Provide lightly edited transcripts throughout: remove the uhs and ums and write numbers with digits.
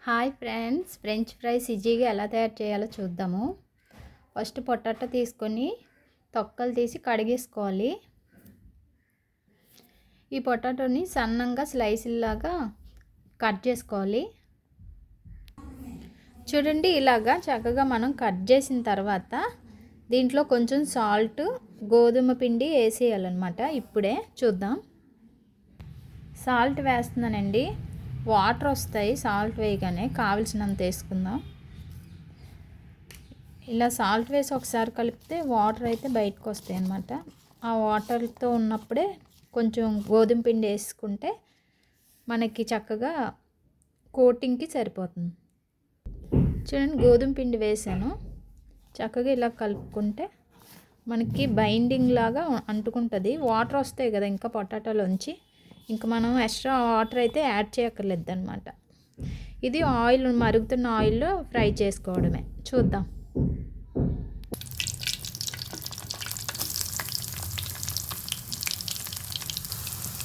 Hi friends, French fries ఈజీగా ఎలా తయారు చేయాలో చూద్దాము. ఫస్ట్ పొటాటో తీసుకొని తొక్కలు తీసి కడిగేసుకోవాలి. ఈ పొటాటోని సన్నంగా స్లైసుల్లాగా కట్ చేసుకోవాలి. చూడండి, ఇలాగా చక్కగా మనం కట్ చేసిన తర్వాత దీంట్లో కొంచెం సాల్ట్, గోధుమ పిండి వేసేయాలన్నమాట. ఇప్పుడే చూద్దాం. సాల్ట్ వేస్తున్నానండి. వాటర్ వస్తాయి సాల్ట్ వేయగానే, కావలసినంత వేసుకుందాం. ఇలా సాల్ట్ వేసి ఒకసారి కలిపితే వాటర్ అయితే బయటకు వస్తాయి అన్నమాట. ఆ వాటర్తో ఉన్నప్పుడే కొంచెం గోధుమ పిండి వేసుకుంటే మనకి చక్కగా కోటింగ్కి సరిపోతుంది. చూడండి, గోధుమ పిండి వేసాను. చక్కగా ఇలా కలుపుకుంటే మనకి బైండింగ్ లాగా అంటుకుంటుంది. వాటర్ వస్తాయి కదా ఇంకా పొటాటోలోంచి, ఇంకా మనం ఎక్స్ట్రా వాటర్ అయితే యాడ్ చేయక్కర్లేదు అనమాట. ఇది ఆయిల్, మరుగుతున్న ఆయిల్లో ఫ్రై చేసుకోవడమే. చూద్దాం.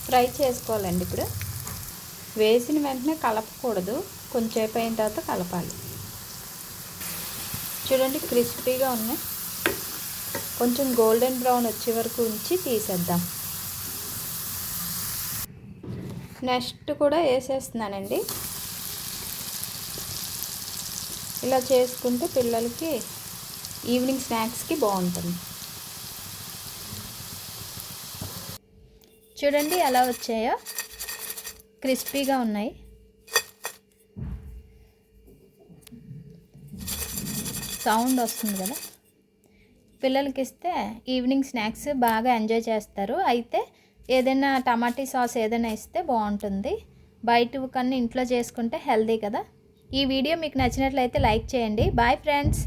ఫ్రై చేసుకోవాలండి. ఇప్పుడు వేసిన వెంటనే కలపకూడదు, కొంచెంసేపు అయిన తర్వాత కలపాలి. చూడండి, క్రిస్పీగా ఉన్నాయి. కొంచెం గోల్డెన్ బ్రౌన్ వచ్చే వరకు ఉంచి తీసేద్దాం. నెక్స్ట్ కూడా వేసేస్తున్నానండి. ఇలా చేసుకుంటే పిల్లలకి ఈవినింగ్ స్నాక్స్కి బాగుంటుంది. చూడండి ఎలా వచ్చాయో, క్రిస్పీగా ఉన్నాయి. సౌండ్ వస్తుంది కదా. పిల్లలకి ఇస్తే ఈవినింగ్ స్నాక్స్ బాగా ఎంజాయ్ చేస్తారు. అయితే ఏదైనా టమాటా సాస్ ఏదైనా ఇస్తే బాగుంటుంది. బయట కన్నా ఇంట్లో చేసుకుంటే హెల్దీ కదా. ఈ వీడియో మీకు నచ్చినట్లయితే లైక్ చేయండి. Bye friends.